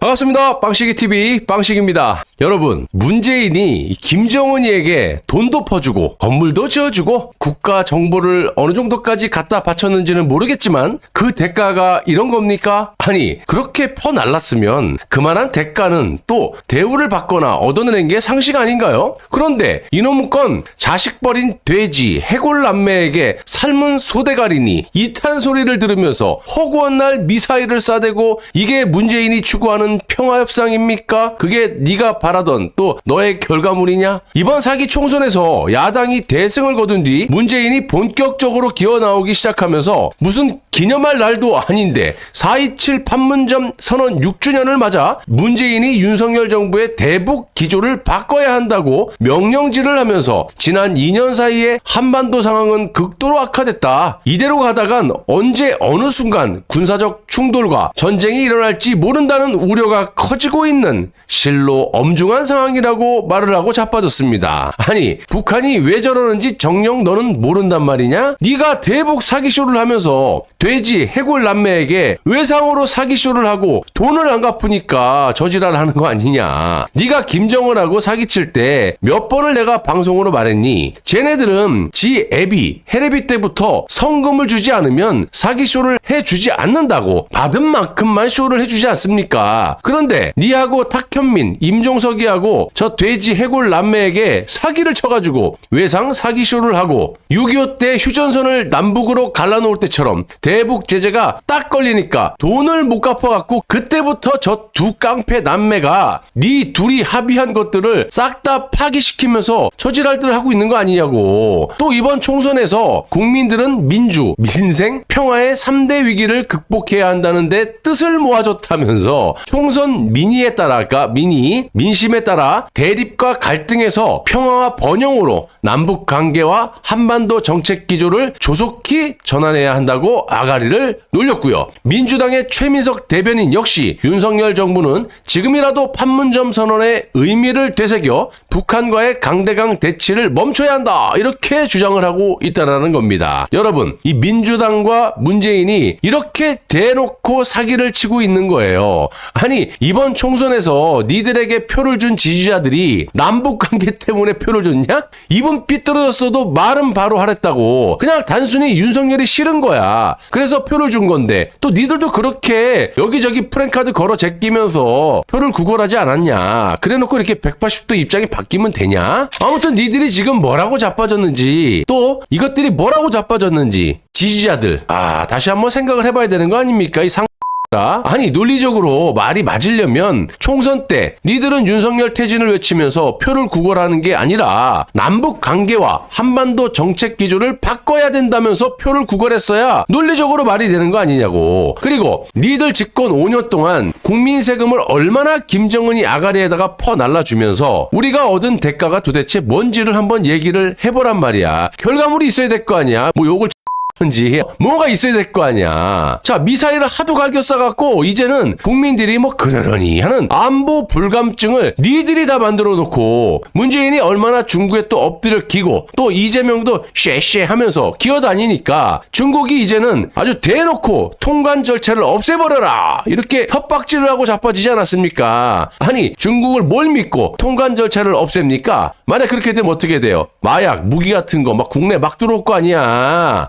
반갑습니다. 빵식이TV 빵식입니다. 여러분, 문재인이 김정은이에게 돈도 퍼주고 건물도 지어주고 국가 정보를 어느 정도까지 갖다 바쳤는지는 모르겠지만 그 대가가 이런 겁니까? 아니, 그렇게 퍼날랐으면 그만한 대가는 또 대우를 받거나 얻어내는 게 상식 아닌가요? 그런데 이놈의 건 자식 버린 돼지 해골남매에게 삶은 소대가리니 이탄 소리를 들으면서 허구한 날 미사일을 쏴대고 이게 문재인이 추구하는 평화협상입니까? 그게 네가 바라던 또 너의 결과물이냐? 이번 사기 총선에서 야당이 대승을 거둔 뒤 문재인이 본격적으로 기어나오기 시작하면서 무슨 기념할 날도 아닌데 4.27 판문점 선언 6주년을 맞아 문재인이 윤석열 정부의 대북 기조를 바꿔야 한다고 명령질을 하면서 지난 2년 사이에 한반도 상황은 극도로 악화됐다. 이대로 가다간 언제 어느 순간 군사적 충돌과 전쟁이 일어날지 모른다는 우려가 커지고 있는 실로 엄중한 상황이라고 말을 하고 자빠졌습니다. 아니, 북한이 왜 저러는지 정녕 너는 모른단 말이냐? 네가 대북 사기쇼를 하면서 돼지 해골 남매에게 외상으로 사기쇼를 하고 돈을 안 갚으니까 저지랄 하는 거 아니냐? 네가 김정은하고 사기칠 때 몇 번을 내가 방송으로 말했니? 쟤네들은 지 애비 해레비 때부터 성금을 주지 않으면 사기쇼를 해주지 않는다고 받은 만큼만 쇼를 해주지 않습니까? 그런데 니하고 탁현민, 임종석이하고 저 돼지 해골 남매에게 사기를 쳐가지고 외상 사기쇼를 하고 6.25 때 휴전선을 남북으로 갈라놓을 때처럼 대북 제재가 딱 걸리니까 돈을 못 갚아갖고 그때부터 저 두 깡패 남매가 니 둘이 합의한 것들을 싹 다 파기시키면서 저지랄들을 하고 있는 거 아니냐고. 또 이번 총선에서 국민들은 민주, 민생, 평화의 3대 위기를 극복해야 한다는데 뜻을 모아줬다면서 총선 민의에 따라, 그러니까 민심에 따라 대립과 갈등에서 평화와 번영으로 남북 관계와 한반도 정책 기조를 조속히 전환해야 한다고 아가리를 놀렸고요. 민주당의 최민석 대변인 역시 윤석열 정부는 지금이라도 판문점 선언의 의미를 되새겨 북한과의 강대강 대치를 멈춰야 한다, 이렇게 주장을 하고 있다는 겁니다. 여러분, 이 민주당과 문재인이 이렇게 대놓고 사기를 치고 있는 거예요. 아니, 이번 총선에서 니들에게 표를 준 지지자들이 남북관계 때문에 표를 줬냐? 입은 삐뚤어졌어도 말은 바로 하랬다고. 그냥 단순히 윤석열이 싫은 거야. 그래서 표를 준 건데 또 니들도 그렇게 여기저기 프랭카드 걸어 제끼면서 표를 구걸하지 않았냐? 그래놓고 이렇게 180도 입장이 바뀌면 되냐? 아무튼 니들이 지금 뭐라고 자빠졌는지, 또 이것들이 뭐라고 자빠졌는지 지지자들 다시 한번 생각을 해봐야 되는 거 아닙니까? 이 아니, 논리적으로 말이 맞으려면 총선 때 니들은 윤석열 퇴진을 외치면서 표를 구걸하는 게 아니라 남북 관계와 한반도 정책 기조를 바꿔야 된다면서 표를 구걸했어야 논리적으로 말이 되는 거 아니냐고. 그리고 니들 집권 5년 동안 국민 세금을 얼마나 김정은이 아가리에다가 퍼날라주면서 우리가 얻은 대가가 도대체 뭔지를 한번 얘기를 해보란 말이야. 결과물이 있어야 될 거 아니야. 뭐 욕을 지 뭐가 있어야 될 거 아니야. 자, 미사일을 하도 갈겨 싸갖고 이제는 국민들이 뭐 그러려니 하는 안보 불감증을 니들이 다 만들어 놓고 문재인이 얼마나 중국에 또 엎드려 기고 또 이재명도 쉐쉐 하면서 기어다니니까 중국이 이제는 아주 대놓고 통관 절차를 없애버려라, 이렇게 협박질을 하고 자빠지지 않았습니까? 아니, 중국을 뭘 믿고 통관 절차를 없앱니까? 만약 그렇게 되면 어떻게 돼요? 마약, 무기 같은 거 막 국내 막 들어올 거 아니야.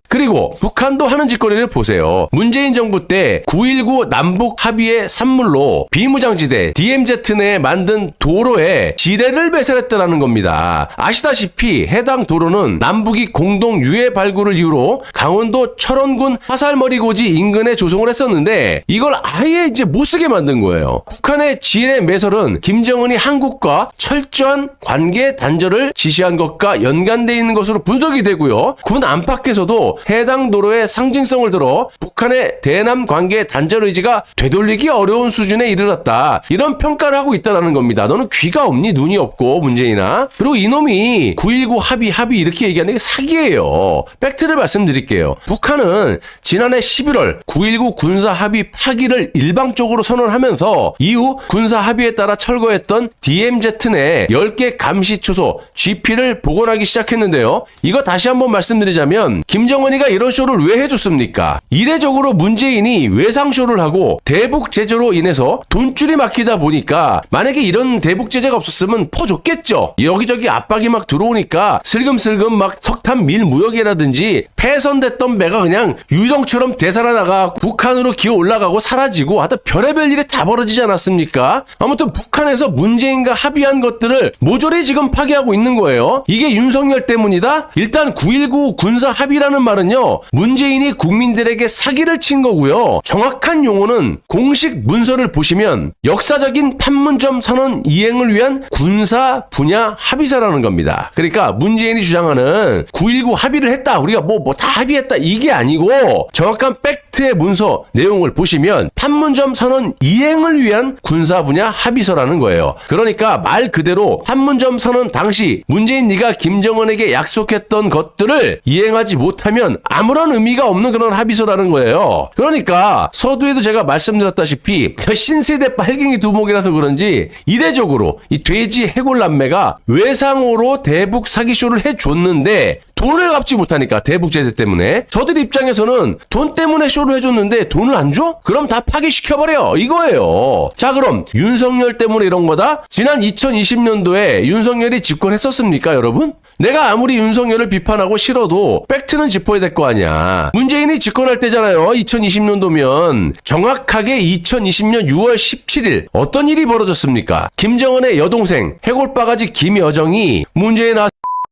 그리고 북한도 하는 짓거리를 보세요. 문재인 정부 때 9.19 남북 합의의 산물로 비무장지대 DMZ 내에 만든 도로에 지뢰를 배설했다는 겁니다. 아시다시피 해당 도로는 남북이 공동 유해 발굴을 이유로 강원도 철원군 화살머리고지 인근에 조성을 했었는데 이걸 아예 이제 못 쓰게 만든 거예요. 북한의 지뢰 매설은 김정은이 한국과 철저한 관계 단절을 지시한 것과 연관되어 있는 것으로 분석이 되고요. 군 안팎에서도 해당 도로의 상징성을 들어 북한의 대남 관계 단절 의지가 되돌리기 어려운 수준에 이르렀다, 이런 평가를 하고 있다는 겁니다. 너는 귀가 없니? 눈이 없고, 문재인아. 그리고 이놈이 9.19 합의 이렇게 얘기하는 게 사기예요. 팩트를 말씀드릴게요. 북한은 지난해 11월 9.19 군사 합의 파기를 일방적으로 선언하면서 이후 군사 합의에 따라 철거했던 DMZ 내 10개 감시 초소 GP를 복원하기 시작했는데요. 이거 다시 한번 말씀드리자면 김정은이 김정은이가 이런 쇼를 왜 해줬습니까? 이례적으로 문재인이 외상쇼를 하고 대북 제재로 인해서 돈줄이 막히다 보니까 만약에 이런 대북 제재가 없었으면 퍼줬겠죠. 여기저기 압박이 막 들어오니까 슬금슬금 막 석탄 밀 무역이라든지 폐선됐던 배가 그냥 유정처럼 되살아나가 북한으로 기어 올라가고 사라지고 하여튼 별의별 일이 다 벌어지지 않았습니까? 아무튼 북한에서 문재인과 합의한 것들을 모조리 지금 파기하고 있는 거예요. 이게 윤석열 때문이다? 일단 9.19 군사 합의라는 말은요, 문재인이 국민들에게 사기를 친 거고요. 정확한 용어는 공식 문서를 보시면 역사적인 판문점 선언 이행을 위한 군사 분야 합의서라는 겁니다. 그러니까 문재인이 주장하는 9.19 합의를 했다, 우리가 뭐 다 합의했다, 이게 아니고 정확한 팩트의 문서 내용을 보시면 판문점 선언 이행을 위한 군사 분야 합의서라는 거예요. 그러니까 말 그대로 판문점 선언 당시 문재인 네가 김정은에게 약속했던 것들을 이행하지 못하면 아무런 의미가 없는 그런 합의서라는 거예요. 그러니까 서두에도 제가 말씀드렸다시피 신세대 빨갱이 두목이라서 그런지 이례적으로 이 돼지 해골남매가 외상으로 대북 사기쇼를 해줬는데 돈을 갚지 못하니까, 대북 제재 때문에 저들 입장에서는 돈 때문에 쇼를 해줬는데 돈을 안 줘? 그럼 다 파기시켜버려, 이거예요. 자, 그럼 윤석열 때문에 이런 거다? 지난 2020년도에 윤석열이 집권했었습니까, 여러분? 내가 아무리 윤석열을 비판하고 싫어도 팩트는 짚어야 될 거 아니야. 문재인이 집권할 때잖아요. 2020년도면 정확하게 2020년 6월 17일 어떤 일이 벌어졌습니까? 김정은의 여동생 해골바가지 김여정이 문재인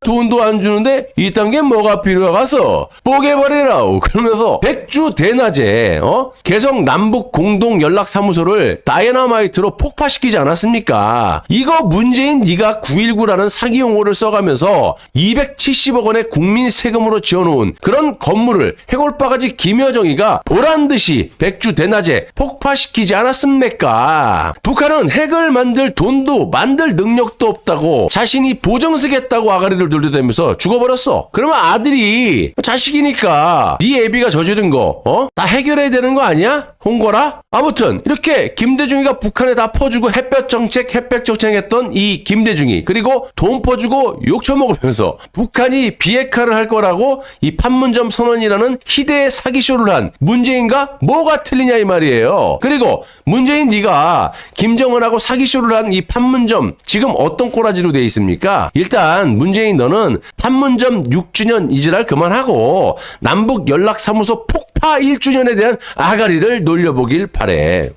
돈도 안 주는데 이딴 게 뭐가 필요하겠어? 뽀개버리라고 그러면서 백주 대낮에 개성 남북 공동 연락사무소를 다이너마이트로 폭파시키지 않았습니까? 이거 문재인 네가 9.19라는 사기 용어를 써가면서 270억 원의 국민 세금으로 지어놓은 그런 건물을 해골바가지 김여정이가 보란듯이 백주 대낮에 폭파시키지 않았습니까? 북한은 핵을 만들 돈도 만들 능력도 없다고 자신이 보증쓰겠다고 아가리를 돌려대면서 죽어버렸어. 그러면 아들이 자식이니까 네 애비가 저지른 거 다 해결해야 되는 거 아니야? 홍거라? 아무튼 이렇게 김대중이가 북한에 다 퍼주고 햇볕 정책 했던 이 김대중이, 그리고 돈 퍼주고 욕 처먹으면서 북한이 비핵화를 할 거라고 이 판문점 선언이라는 희대의 사기쇼를 한 문재인과 뭐가 틀리냐 이 말이에요. 그리고 문재인 네가 김정은하고 사기쇼를 한 이 판문점 지금 어떤 꼬라지로 돼 있습니까? 일단 문재인 너는 판문점 6주년 이지랄 그만하고 남북 연락사무소 폭파 1주년에 대한 아가리를 놀려보길 바래.